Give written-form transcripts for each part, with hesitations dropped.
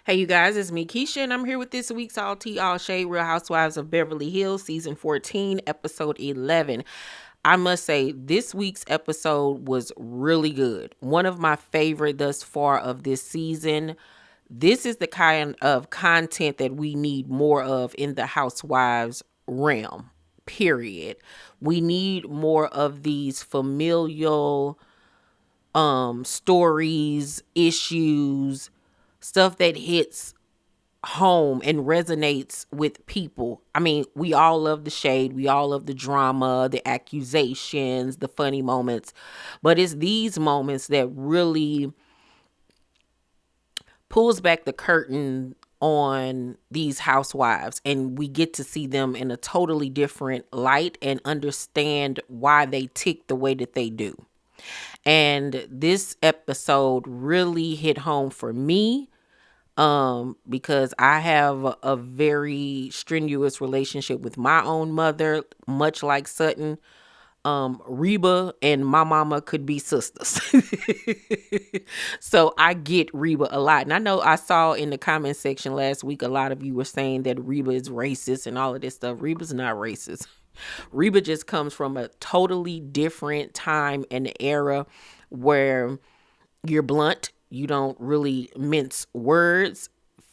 Hey, you guys, it's me, Keisha, and I'm here with this week's All Tea, All Shade Real Housewives of Beverly Hills, Season 14, Episode 11. I must say, this week's episode was really good. One of my favorite thus far of this season. This is the kind of content that we need more of in the Housewives realm, period. We need more of these familial stories, issues, stuff that hits home and resonates with people. I mean, we all love the shade, we all love the drama, the accusations, the funny moments, but it's these moments that really pulls back the curtain on these housewives, and we get to see them in a totally different light and understand why they tick the way that they do. And this episode really hit home for me, because I have a very strenuous relationship with my own mother, much like Sutton. RHOBH and my mama could be sisters. So I get RHOBH a lot. And I know I saw in the comment section last week, a lot of you were saying that RHOBH is racist and all of this stuff. RHOBH's not racist. RHOBH just comes from a totally different time and era where you're blunt. You don't really mince words,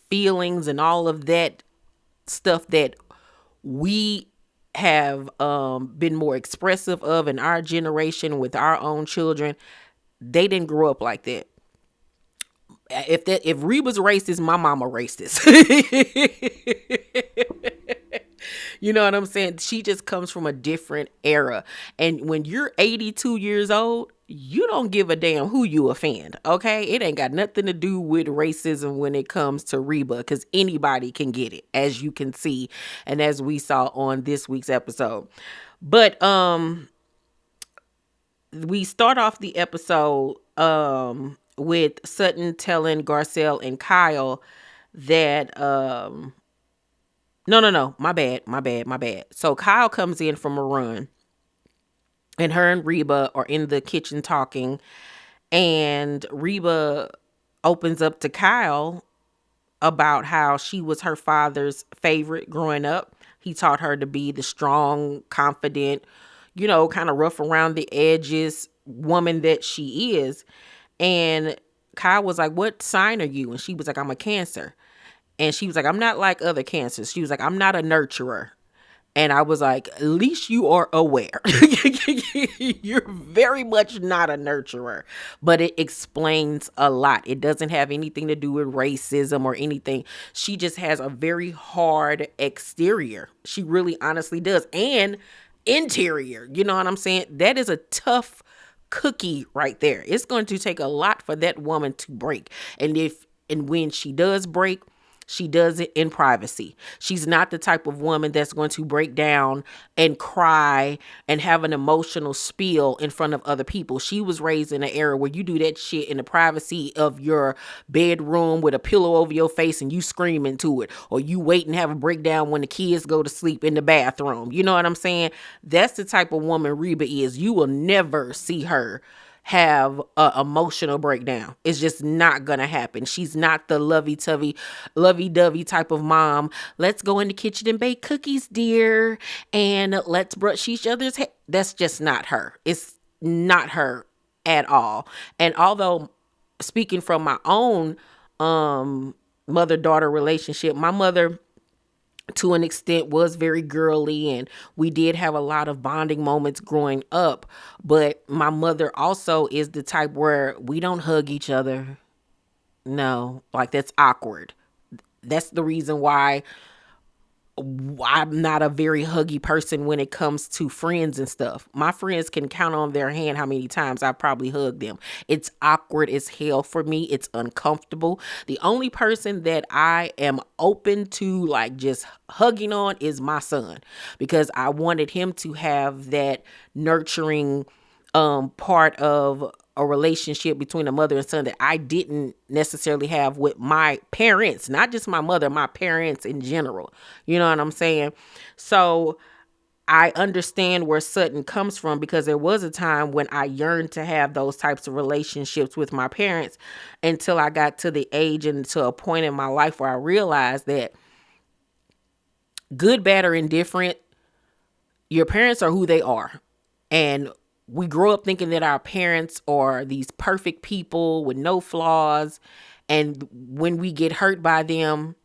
feelings, and all of that stuff that we have been more expressive of in our generation with our own children. They didn't grow up like that. If Reba's racist, my mama racist. You know what I'm saying? She just comes from a different era. And when you're 82 years old, you don't give a damn who you offend, okay? It ain't got nothing to do with racism when it comes to Reba, because anybody can get it, as you can see, and as we saw on this week's episode. But we start off the episode with Sutton telling Garcelle and Kyle that no, my bad. So Kyle comes in from a run, and her and Reba are in the kitchen talking, and Reba opens up to Kyle about how she was her father's favorite growing up. He taught her to be the strong, confident, kind of rough around the edges woman that she is. And Kyle was like, "What sign are you?" And she was like, "I'm a Cancer." And she was like, "I'm not like other Cancers." She was like, "I'm not a nurturer." And I was like, at least you are aware. You're very much not a nurturer. But it explains a lot. It doesn't have anything to do with racism or anything. She just has a very hard exterior. She really honestly does. And interior. You know what I'm saying? That is a tough cookie right there. It's going to take a lot for that woman to break. And when she does break, she does it in privacy. She's not the type of woman that's going to break down and cry and have an emotional spiel in front of other people. She was raised in an era where you do that shit in the privacy of your bedroom with a pillow over your face and you scream into it, or you wait and have a breakdown when the kids go to sleep in the bathroom. You know what I'm saying? That's the type of woman Reba is. You will never see her have a emotional breakdown. It's just not gonna happen. She's not the lovey-dovey type of mom. Let's go in the kitchen and bake cookies, dear, and let's brush each other's hair. That's just not her. It's not her at all. And although, speaking from my own mother-daughter relationship, my mother, to an extent, was very girly, and we did have a lot of bonding moments growing up. But my mother also is the type where we don't hug each other. No, like, that's awkward. That's the reason why I'm not a very huggy person when it comes to friends and stuff. My friends can count on their hand how many times I probably hugged them. It's awkward as hell for me. It's uncomfortable. The only person that I am open to, like, just hugging on is my son, because I wanted him to have that nurturing part of a relationship between a mother and son that I didn't necessarily have with my parents, not just my mother, my parents in general. You know what I'm saying? So I understand where Sutton comes from, because there was a time when I yearned to have those types of relationships with my parents, until I got to the age and to a point in my life where I realized that, good, bad, or indifferent, your parents are who they are. And we grow up thinking that our parents are these perfect people with no flaws. And when we get hurt by them,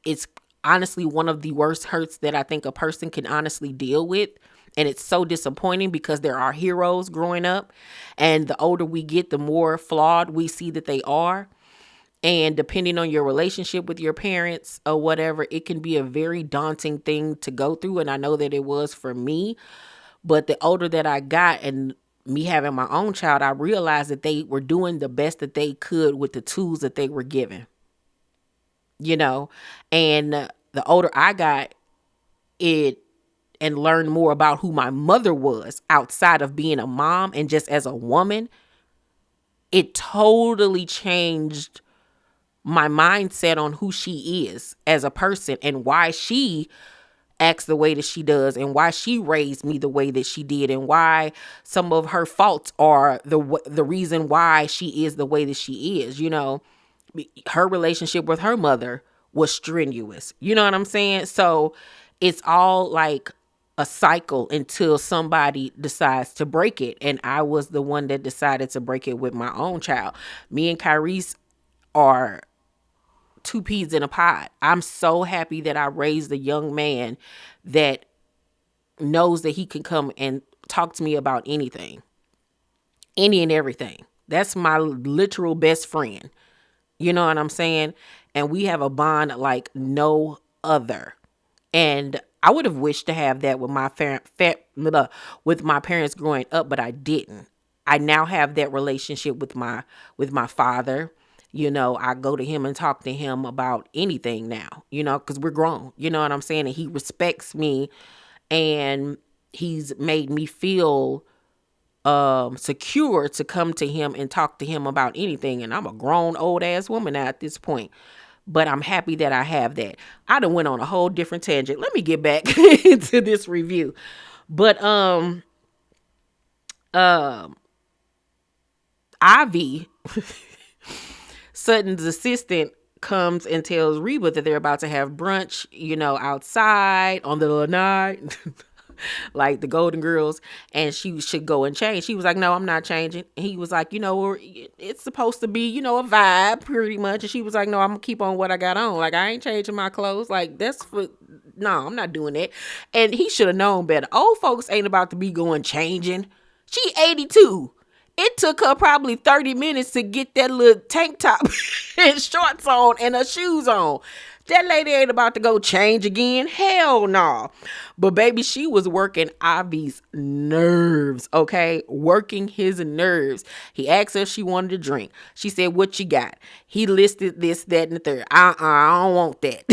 it's honestly one of the worst hurts that I think a person can honestly deal with. And it's so disappointing, because they're our heroes growing up. And the older we get, the more flawed we see that they are. And depending on your relationship with your parents or whatever, it can be a very daunting thing to go through. And I know that it was for me. But the older that I got, and me having my own child, I realized that they were doing the best that they could with the tools that they were given, you know. And the older I got, it and learned more about who my mother was outside of being a mom and just as a woman, it totally changed my mindset on who she is as a person, and why she acts the way that she does, and why she raised me the way that she did, and why some of her faults are the reason why she is the way that she is. You know, her relationship with her mother was strenuous. You know what I'm saying? So it's all like a cycle until somebody decides to break it. And I was the one that decided to break it with my own child. Me and Kyrese are two peas in a pod. I'm so happy that I raised a young man that knows that he can come and talk to me about anything, any and everything. That's my literal best friend. You know what I'm saying? And we have a bond like no other. And I would have wished to have that with with my parents growing up, but I didn't. I now have that relationship with my father. You know, I go to him and talk to him about anything now, you know, because we're grown. You know what I'm saying? And he respects me, and he's made me feel secure to come to him and talk to him about anything. And I'm a grown old ass woman now at this point. But I'm happy that I have that. I done went on a whole different tangent. Let me get back into this review. But Ivy, Sutton's assistant, comes and tells Reba that they're about to have brunch, you know, outside on the lanai, like the Golden Girls, and she should go and change. She was like, no, I'm not changing. And he was like, you know, it's supposed to be, you know, a vibe pretty much. And she was like, no, I'm gonna keep on what I got on. Like, I ain't changing my clothes. Like, no, I'm not doing that. And he should have known better. Old folks ain't about to be going changing. She 82. It took her probably 30 minutes to get that little tank top and shorts on and her shoes on. That lady ain't about to go change again. Hell no. But baby, she was working Ivy's nerves, okay? Working his nerves. He asked her if she wanted a drink. She said, what you got? He listed this, that, and the third. I don't want that.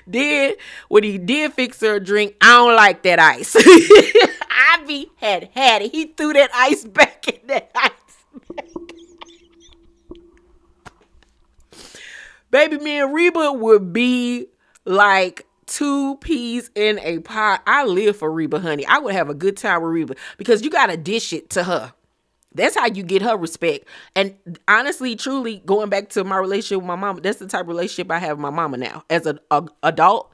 Then, when he did fix her a drink, I don't like that ice. Ivy had it. He threw that ice back in that ice. Baby, me and Reba would be like two peas in a pot. I live for Reba, honey. I would have a good time with Reba, because you got to dish it to her. That's how you get her respect. And honestly, truly, going back to my relationship with my mama, that's the type of relationship I have with my mama now. As an adult,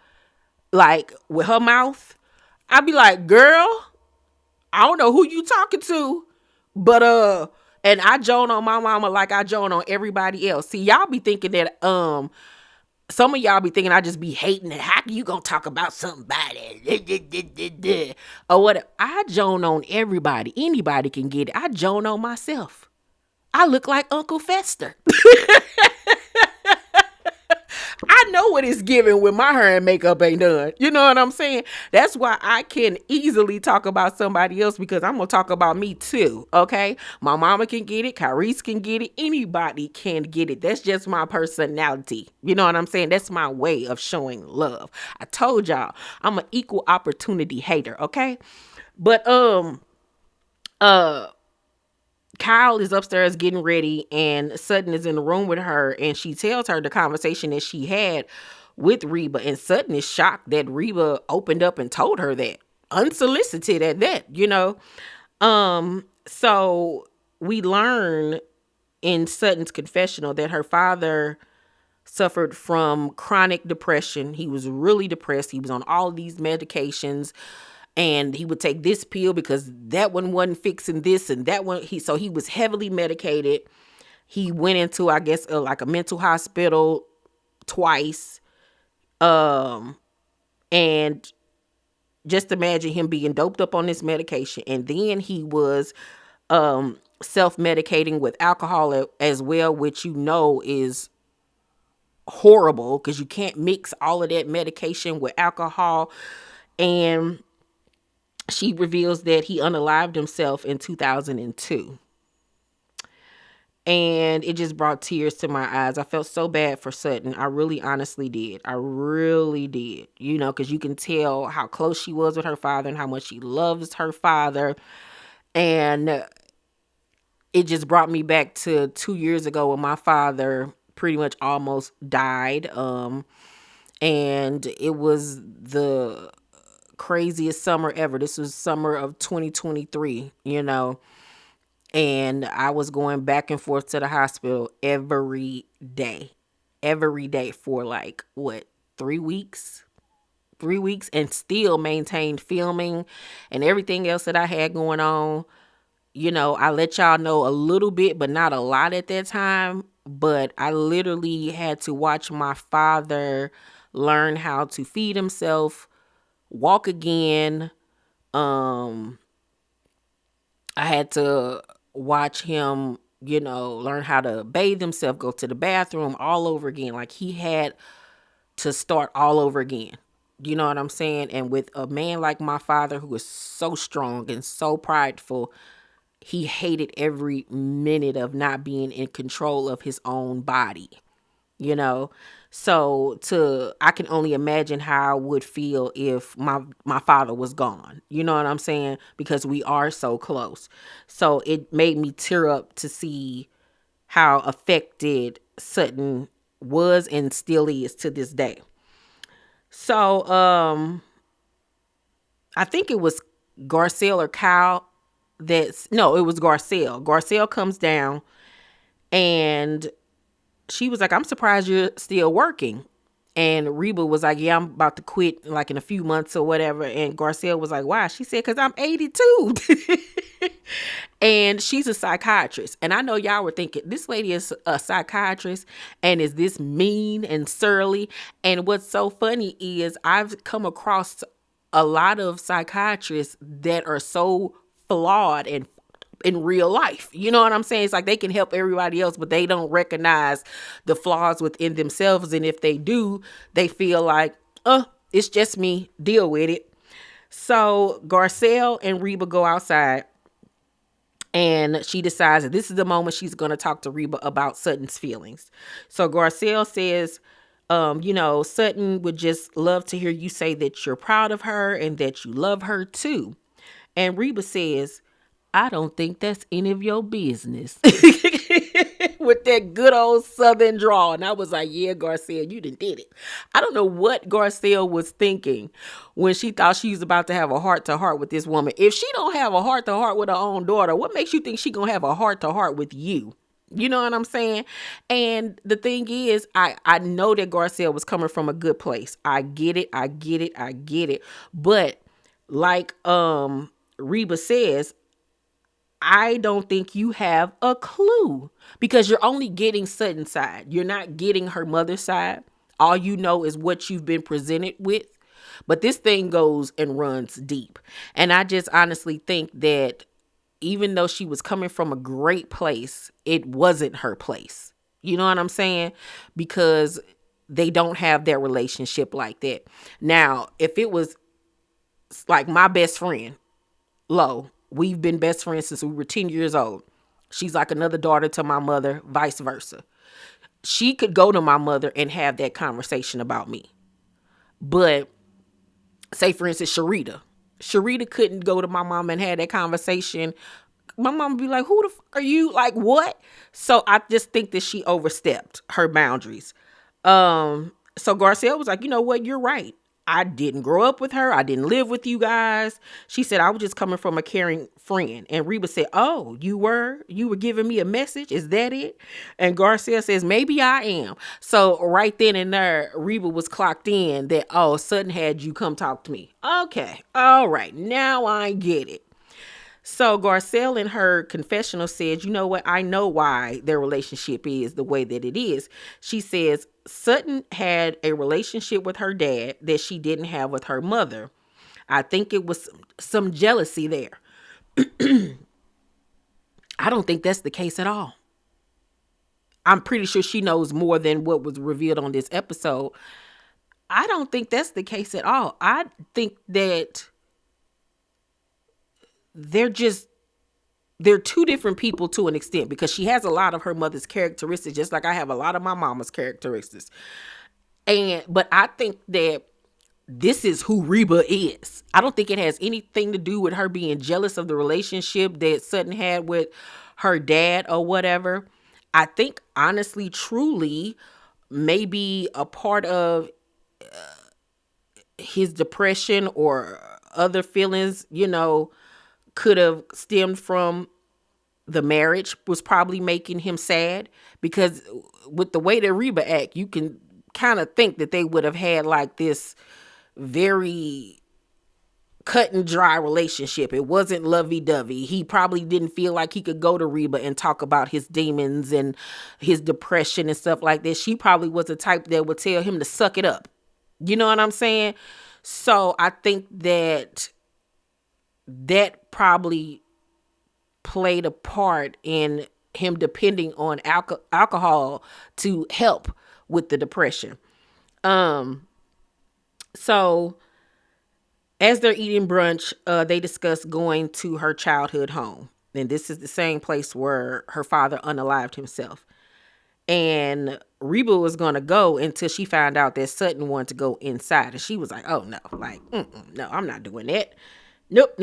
like with her mouth, I'd be like, girl, I don't know who you talking to, but and I joan on my mama like I joan on everybody else. See, y'all be thinking that some of y'all be thinking I just be hating it. How you gonna talk about somebody? Or what? I joan on everybody. Anybody can get it. I joan on myself. I look like Uncle Fester. I know what it's giving when my hair and makeup ain't done. You know what I'm saying? That's why I can easily talk about somebody else, because I'm going to talk about me too. Okay. My mama can get it. Kyrese can get it. Anybody can get it. That's just my personality. You know what I'm saying? That's my way of showing love. I told y'all I'm an equal opportunity hater. Okay. But, Kyle is upstairs getting ready, and Sutton is in the room with her, and she tells her the conversation that she had with Reba, and Sutton is shocked that Reba opened up and told her that, unsolicited at that. So we learn in Sutton's confessional that her father suffered from chronic depression. He was really depressed. He was on all of these medications, and he would take this pill because that one wasn't fixing this, and that one he was heavily medicated. He went into, I guess, like a mental hospital twice. And just imagine him being doped up on this medication, and then he was self-medicating with alcohol as well, which is horrible because you can't mix all of that medication with alcohol. And she reveals that he unalived himself in 2002. And it just brought tears to my eyes. I felt so bad for Sutton. I really honestly did. I really did. Because you can tell how close she was with her father and how much she loves her father. And it just brought me back to 2 years ago when my father pretty much almost died. And it was the craziest summer ever. This was summer of 2023, and I was going back and forth to the hospital every day for like, 3 weeks? 3 weeks, and still maintained filming and everything else that I had going on. I let y'all know a little bit, but not a lot at that time. But I literally had to watch my father learn how to feed himself, walk again. I had to watch him, learn how to bathe himself, go to the bathroom all over again. Like, he had to start all over again. You know what I'm saying? And with a man like my father, who is so strong and so prideful, he hated every minute of not being in control of his own body. So I can only imagine how I would feel if my father was gone. You know what I'm saying? Because we are so close. So it made me tear up to see how affected Sutton was and still is to this day. So I think it was Garcelle or Kyle it was Garcelle. Garcelle comes down, and she was like, "I'm surprised you're still working." And Reba was like, "Yeah, I'm about to quit like in a few months or whatever." And Garcelle was like, "Why?" She said, "Because I'm 82." And she's a psychiatrist. And I know y'all were thinking, this lady is a psychiatrist and is this mean and surly. And what's so funny is I've come across a lot of psychiatrists that are so flawed and in real life. You know what I'm saying? It's like they can help everybody else, but they don't recognize the flaws within themselves. And if they do, they feel like, it's just me, deal with it. So Garcelle and Reba go outside, and she decides that this is the moment she's going to talk to Reba about Sutton's feelings. So Garcelle says, Sutton would just love to hear you say that you're proud of her and that you love her too. And Reba says, "I don't think that's any of your business." With that good old Southern drawl. And I was like, yeah, Garcelle, you done did it. I don't know what Garcelle was thinking when she thought she was about to have a heart-to-heart with this woman. If she don't have a heart-to-heart with her own daughter, what makes you think she gonna have a heart-to-heart with you? You know what I'm saying? And the thing is, I know that Garcelle was coming from a good place. I get it. But like Reba says, I don't think you have a clue, because you're only getting Sutton's side. You're not getting her mother's side. All you know is what you've been presented with. But this thing goes and runs deep. And I just honestly think that even though she was coming from a great place, it wasn't her place. You know what I'm saying? Because they don't have that relationship like that. Now, if it was like my best friend, Lo, we've been best friends since we were 10 years old. She's like another daughter to my mother, vice versa. She could go to my mother and have that conversation about me. But say, for instance, Sharita couldn't go to my mom and have that conversation. My mom would be like, "Who the fuck are you? Like, what?" So I just think that she overstepped her boundaries. So Garcelle was like, you know what? You're right. I didn't grow up with her. I didn't live with you guys. She said, I was just coming from a caring friend. And Reba said, oh, you were? You were giving me a message? Is that it? And Garcelle says, maybe I am. So right then and there, Reba was clocked in that, oh, Sutton had you come talk to me. Okay. All right. Now I get it. So Garcelle in her confessional said, you know what? I know why their relationship is the way that it is. She says Sutton had a relationship with her dad that she didn't have with her mother. I think it was some jealousy there. I don't think that's the case at all. I'm pretty sure she knows more than what was revealed on this episode. I don't think that's the case at all. I think that they're just they're two different people to an extent, because she has a lot of her mother's characteristics, just like I have a lot of my mama's characteristics. But I think that this is who Reba is. I don't think it has anything to do with her being jealous of the relationship that Sutton had with her dad or whatever. I think honestly, truly, maybe a part of his depression or other feelings, could have stemmed from the marriage was probably making him sad, because with the way that Reba act, you can kind of think that they would have had like this very cut and dry relationship. It wasn't lovey-dovey. He probably didn't feel like he could go to Reba and talk about his demons and his depression and stuff like that. She probably was the type that would tell him to suck it up. You know what I'm saying? So I think that probably played a part in him depending on alcohol to help with the depression. So as they're eating brunch, they discuss going to her childhood home. And this is the same place where her father unalived himself. And Reba was going to go until she found out that Sutton wanted to go inside. And she was like, oh no, no, I'm not doing that. Nope.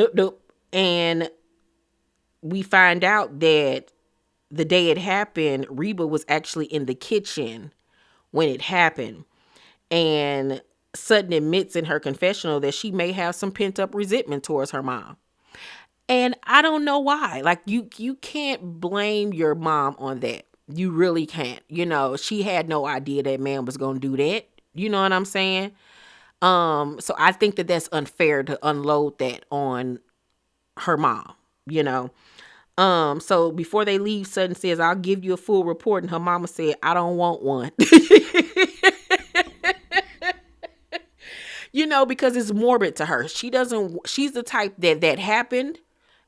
And we find out that the day it happened, Reba was actually in the kitchen when it happened. And Sutton admits in her confessional that she may have some pent up resentment towards her mom. And I don't know why. Like you can't blame your mom on that. You really can't. She had no idea that man was going to do that. You know what I'm saying? So I think that that's unfair to unload that on her mom, So before they leave, Sutton says, I'll give you a full report. And her mama said, I don't want one. Because it's morbid to her. She's the type that happened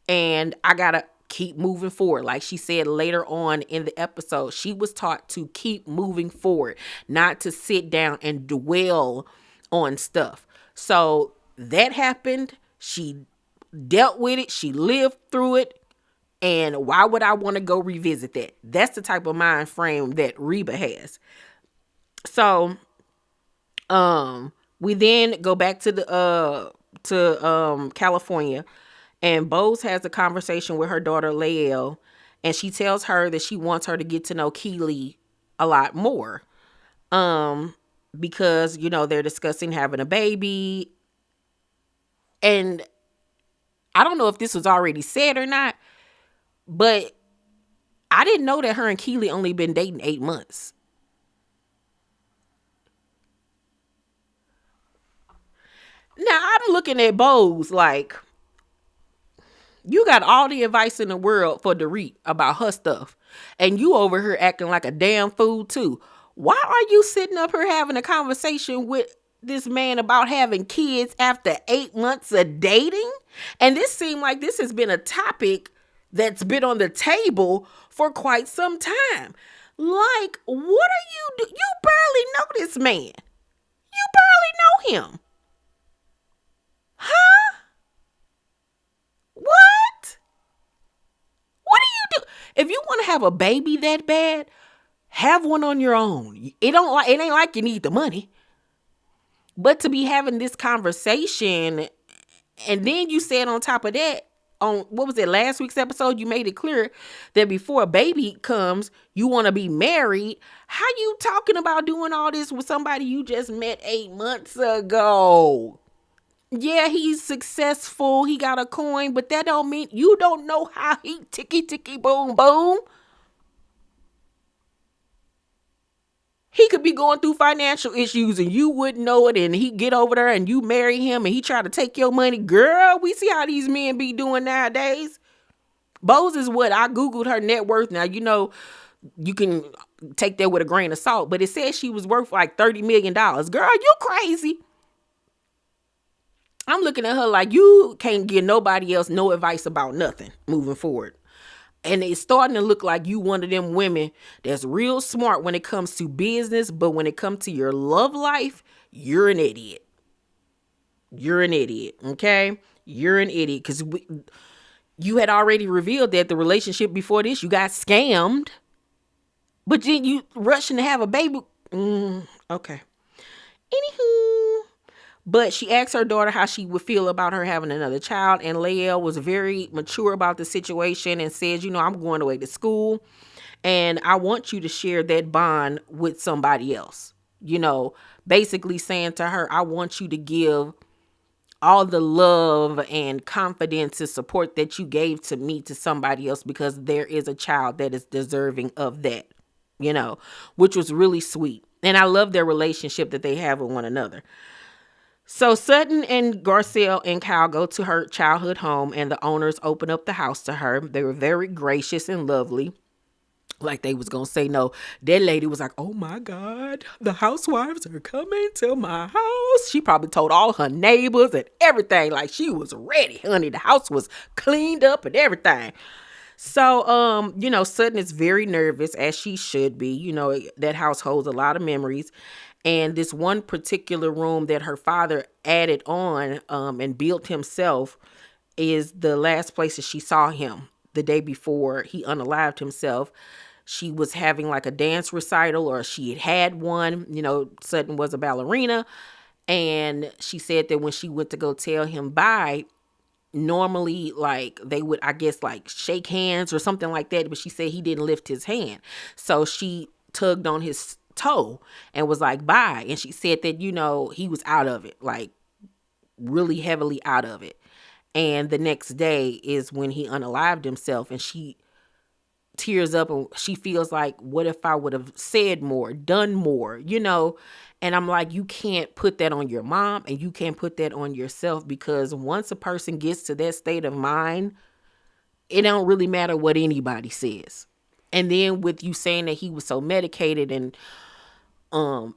and I gotta keep moving forward. Like she said later on in the episode, she was taught to keep moving forward, not to sit down and dwell on stuff. So that happened. She dealt with it. She lived through it. And why would I want to go revisit that? That's the type of mind frame that Reba has. So, we then go back to California, and Bose has a conversation with her daughter Lael, and she tells her that she wants her to get to know Keely a lot more. Because, they're discussing having a baby. And I don't know if this was already said or not, but I didn't know that her and Keely only been dating 8 months. Now, I'm looking at Bose like, you got all the advice in the world for Dorit about her stuff, and you over here acting like a damn fool too. Why are you sitting up here having a conversation with this man about having kids after 8 months of dating? And this seemed like this has been a topic that's been on the table for quite some time. Like, what are you do? You barely know this man. You barely know him. Huh? What? What do you do? If you want to have a baby that bad, have one on your own. It ain't like you need the money. But to be having this conversation, and then you said on top of that, on, what was it, last week's episode, you made it clear that before a baby comes, you want to be married. How you talking about doing all this with somebody you just met 8 months ago? Yeah, he's successful. He got a coin, but that don't mean you don't know how he ticky boom boom. He could be going through financial issues and you wouldn't know it, and he get over there and you marry him and he try to take your money. Girl, we see how these men be doing nowadays. Bose is what I Googled her net worth. Now, you can take that with a grain of salt, but it says she was worth like $30 million. Girl, you crazy. I'm looking at her like you can't give nobody else no advice about nothing moving forward. And it's starting to look like you one of them women that's real smart when it comes to business, but when it comes to your love life, you're an idiot. You're an idiot, okay? You're an idiot because you had already revealed that the relationship before this, you got scammed, but then you rushing to have a baby. Okay. Anywho. But she asked her daughter how she would feel about her having another child. And Lael was very mature about the situation and says, I'm going away to school. And I want you to share that bond with somebody else. Basically saying to her, I want you to give all the love and confidence and support that you gave to me to somebody else, because there is a child that is deserving of that, which was really sweet. And I love their relationship that they have with one another. So Sutton and Garcelle and Kyle go to her childhood home, and the owners open up the house to her. They were very gracious and lovely. Like they was going to say no. That lady was like, oh my God, the housewives are coming to my house. She probably told all her neighbors and everything. Like she was ready, honey. The house was cleaned up and everything. So, Sutton is very nervous, as she should be. That house holds a lot of memories. And this one particular room that her father added on and built himself is the last place that she saw him the day before he unalived himself. She was having like a dance recital, or she had one. Sutton was a ballerina. And she said that when she went to go tell him bye, normally like they would, I guess, like shake hands or something like that. But she said he didn't lift his hand. So she tugged on his toe and was like, bye. And she said that, he was out of it, like really heavily out of it. And the next day is when he unalived himself, and she tears up and she feels like, what if I would have said more, done more, And I'm like, you can't put that on your mom and you can't put that on yourself, because once a person gets to that state of mind, it don't really matter what anybody says. And then with you saying that he was so medicated and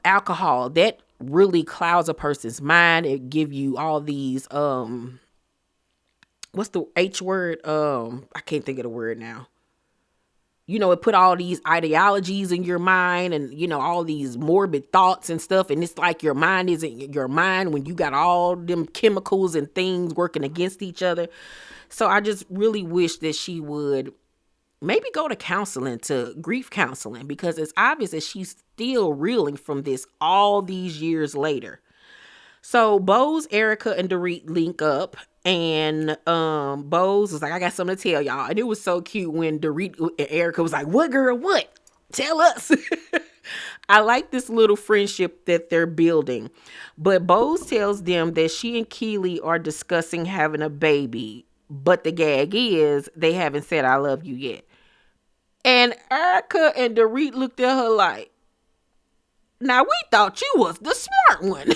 alcohol, that really clouds a person's mind. It give you all these what's the H word? I can't think of the word now. It put all these ideologies in your mind and, all these morbid thoughts and stuff. And it's like your mind isn't your mind when you got all them chemicals and things working against each other. So I just really wish that she would maybe go to grief counseling, because it's obvious that she's still reeling from this all these years later. So Bose, Erika, and Dorit link up, and Bose was like, I got something to tell y'all. And it was so cute when Dorit and Erika was like, what, girl, what? Tell us. I like this little friendship that they're building. But Bose tells them that she and Keely are discussing having a baby, but the gag is they haven't said I love you yet. And Erika and Dorit looked at her like, now we thought you was the smart one.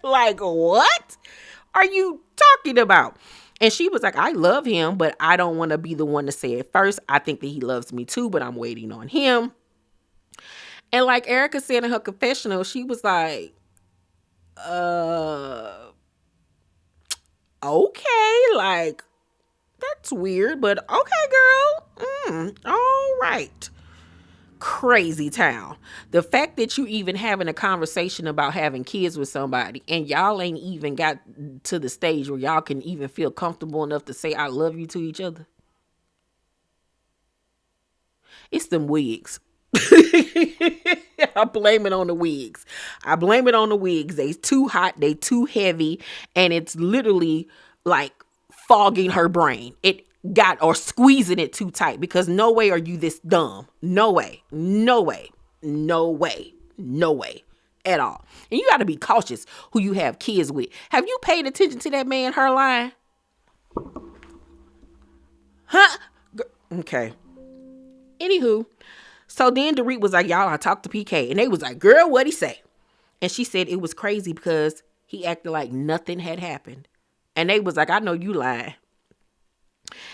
Like, what are you talking about? And she was like, I love him, but I don't want to be the one to say it first. I think that he loves me too, but I'm waiting on him. And like Erika said in her confessional, she was like, okay, like, that's weird, but okay, girl. All right. Crazy town. The fact that you even having a conversation about having kids with somebody and y'all ain't even got to the stage where y'all can even feel comfortable enough to say I love you to each other. It's them wigs. I blame it on the wigs. They too hot, they too heavy, and it's literally like fogging her brain. It got, or squeezing it too tight, because no way are you this dumb. No way. No way. No way. No way at all. And you got to be cautious who you have kids with. Have you paid attention to that man, her line? Huh? Okay. Anywho, so then Dorit was like, y'all, I talked to PK. And they was like, girl, what'd he say? And she said it was crazy because he acted like nothing had happened. And they was like, I know you lying.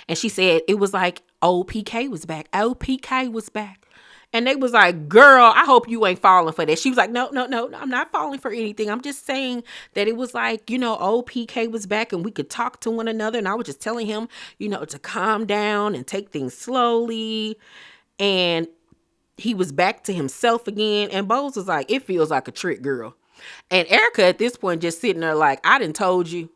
And she said it was like, old PK was back. Old PK was back. And they was like, girl, I hope you ain't falling for that. She was like, no, I'm not falling for anything. I'm just saying that it was like, old PK was back and we could talk to one another. And I was just telling him, to calm down and take things slowly. And he was back to himself again. And Boz was like, it feels like a trick, girl. And Erika at this point just sitting there like, I done told you.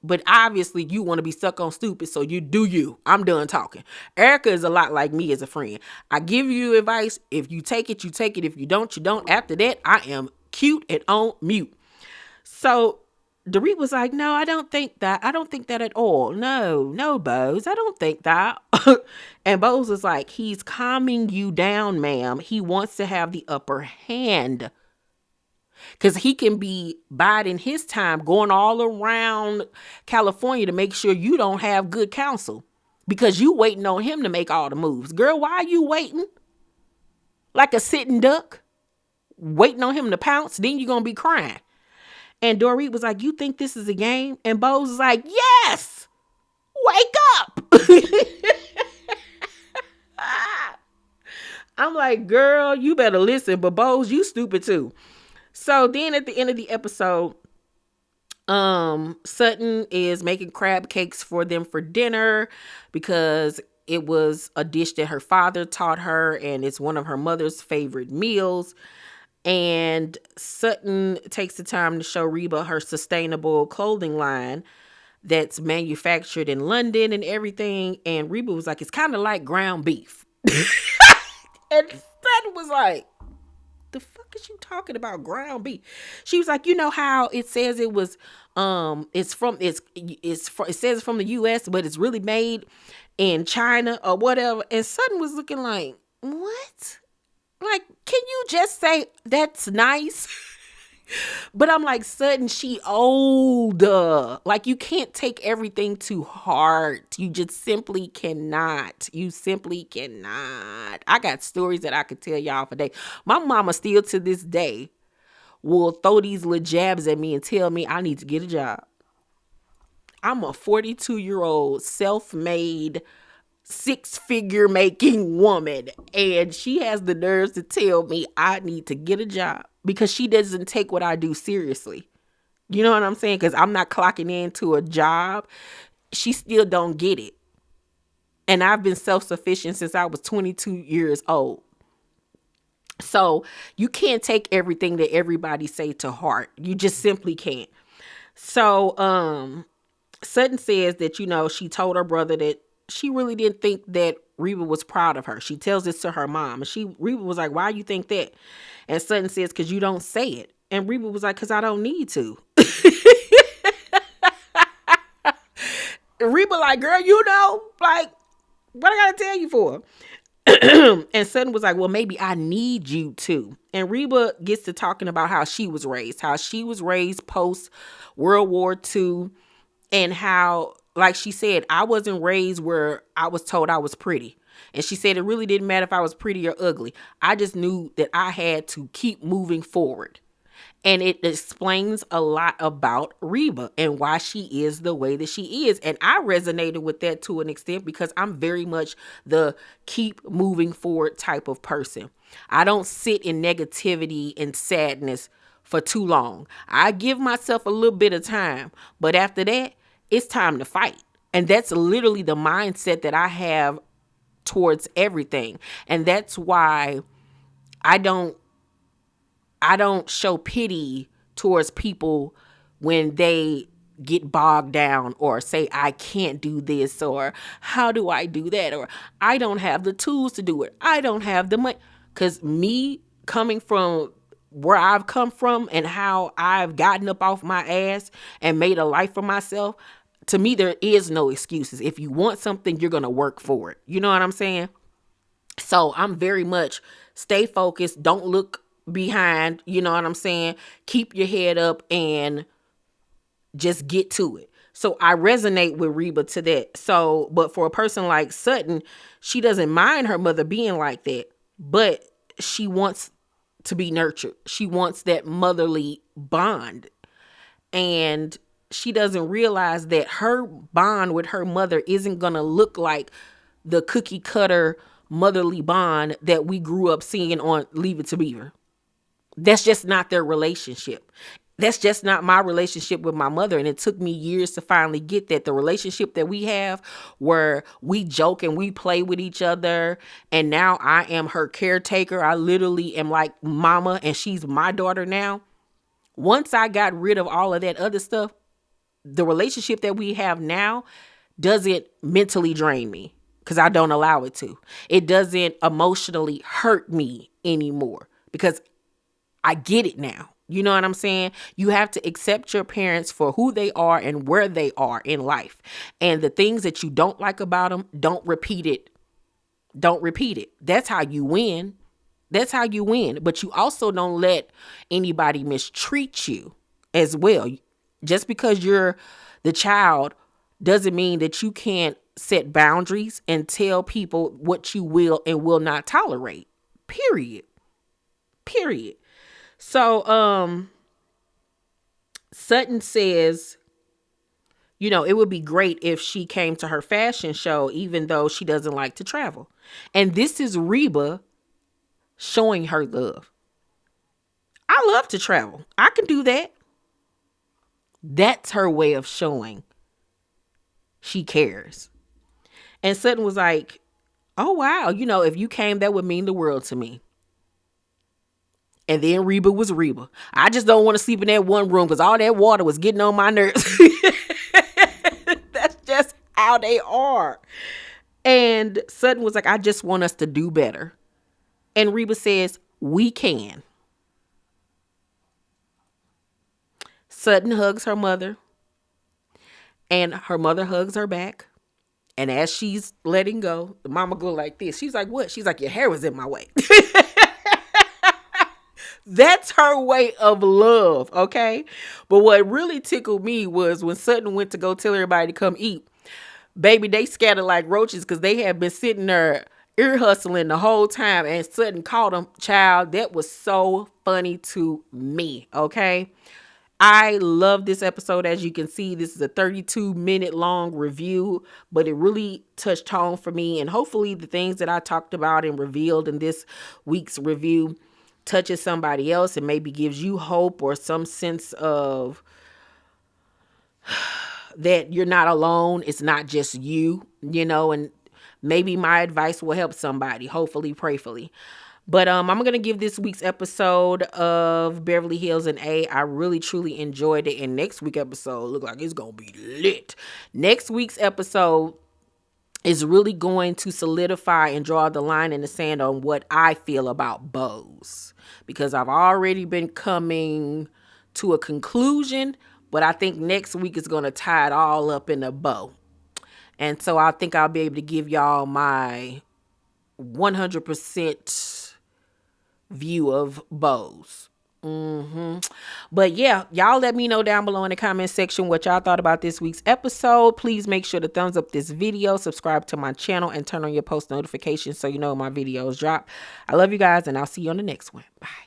But obviously you want to be stuck on stupid, so you do you. I'm done talking. Erika is a lot like me as a friend. I give you advice. If you take it, you take it. If you don't, you don't. After that, I am cute and on mute. So Dorit was like, no, I don't think that. I don't think that at all. No, Boz, I don't think that. And Boz was like, he's calming you down, ma'am. He wants to have the upper hand. Because he can be biding his time going all around California to make sure you don't have good counsel. Because you waiting on him to make all the moves. Girl, why are you waiting? Like a sitting duck? Waiting on him to pounce? Then you're going to be crying. And Dorit was like, you think this is a game? And Boz was like, yes! Wake up! I'm like, girl, you better listen. But Boz, you stupid too. So then at the end of the episode, Sutton is making crab cakes for them for dinner because it was a dish that her father taught her and it's one of her mother's favorite meals. And Sutton takes the time to show RHOBH her sustainable clothing line that's manufactured in London and everything. And RHOBH was like, it's kind of like ground beef. And Sutton was like, the fuck is you talking about ground beef? She was like, you know how it says it was it says it's from the US, but it's really made in China or whatever. And Sutton was looking like, what? Like, can you just say that's nice? But I'm like, Sutton, she older. Like, you can't take everything to heart. You just simply cannot. You simply cannot. I got stories that I could tell y'all for days. My mama still to this day will throw these little jabs at me and tell me I need to get a job. I'm a 42-year-old self-made 6-figure making woman, and she has the nerves to tell me I need to get a job because she doesn't take what I do seriously. You know what I'm saying? Because I'm not clocking into a job. She still don't get it. And I've been self-sufficient since I was 22 years old. So you can't take everything that everybody say to heart. You just simply can't. So Sutton says that, she told her brother that she really didn't think that RHOBH was proud of her. She tells this to her mom. And RHOBH was like, why you think that? And Sutton says, because you don't say it. And RHOBH was like, because I don't need to. RHOBH like, girl, like, what I gotta tell you for? And Sutton was like, well, maybe I need you to. And RHOBH gets to talking about how she was raised post World War II, and how, like she said, I wasn't raised where I was told I was pretty. And she said it really didn't matter if I was pretty or ugly. I just knew that I had to keep moving forward. And it explains a lot about RHOBH and why she is the way that she is. And I resonated with that to an extent because I'm very much the keep moving forward type of person. I don't sit in negativity and sadness for too long. I give myself a little bit of time, but after that, it's time to fight. And that's literally the mindset that I have towards everything. And that's why I don't show pity towards people when they get bogged down or say, I can't do this, or how do I do that? Or I don't have the tools to do it. I don't have the money. Because me coming from where I've come from and how I've gotten up off my ass and made a life for myself, to me, there is no excuses. If you want something, you're going to work for it. You know what I'm saying? So I'm very much stay focused. Don't look behind. You know what I'm saying? Keep your head up and just get to it. So I resonate with Reba to that. So, but for a person like Sutton, she doesn't mind her mother being like that, but she wants to be nurtured. She wants that motherly bond. And she doesn't realize that her bond with her mother isn't going to look like the cookie cutter motherly bond that we grew up seeing on Leave It to Beaver. That's just not their relationship. That's just not my relationship with my mother. And it took me years to finally get that. The relationship that we have where we joke and we play with each other. And now I am her caretaker. I literally am like mama and she's my daughter now. Once I got rid of all of that other stuff, the relationship that we have now doesn't mentally drain me because I don't allow it to. It doesn't emotionally hurt me anymore because I get it now. You know what I'm saying? You have to accept your parents for who they are and where they are in life. And the things that you don't like about them, don't repeat it. Don't repeat it. That's how you win. That's how you win. But you also don't let anybody mistreat you as well. Just because you're the child doesn't mean that you can't set boundaries and tell people what you will and will not tolerate. Period. So, Sutton says, you know, it would be great if she came to her fashion show, even though she doesn't like to travel. And this is Reba showing her love. I love to travel. I can do that. That's her way of showing she cares. And Sutton was like, oh, wow. You know, if you came, that would mean the world to me. And then Reba was Reba. I just don't want to sleep in that one room because all that water was getting on my nerves. That's just how they are. And Sutton was like, I just want us to do better. And Reba says, we can. Sutton hugs her mother. And her mother hugs her back. And as she's letting go, the mama go like this. She's like, what? She's like, your hair was in my way. That's her way of love, okay? But what really tickled me was when Sutton went to go tell everybody to come eat. Baby, they scattered like roaches because they had been sitting there ear hustling the whole time. And Sutton called them, child. That was so funny to me, okay? I love this episode. As you can see, this is a 32-minute long review, but it really touched home for me. And hopefully the things that I talked about and revealed in this week's review touches somebody else and maybe gives you hope or some sense of that you're not alone. It's not just you, you know, and maybe my advice will help somebody, hopefully, prayfully. But I'm going to give this week's episode of Beverly Hills and A. I really, truly enjoyed it. And next week's episode look like it's going to be lit. Next week's episode is really going to solidify and draw the line in the sand on what I feel about bows. Because I've already been coming to a conclusion, but I think next week is going to tie it all up in a bow. And so I think I'll be able to give y'all my 100% view of bows. But yeah, y'all let me know down below in the comment section what y'all thought about this week's episode. Please make sure to thumbs up this video, subscribe to my channel, and turn on your post notifications so you know my videos drop. I love you guys, and I'll see you on the next one. Bye.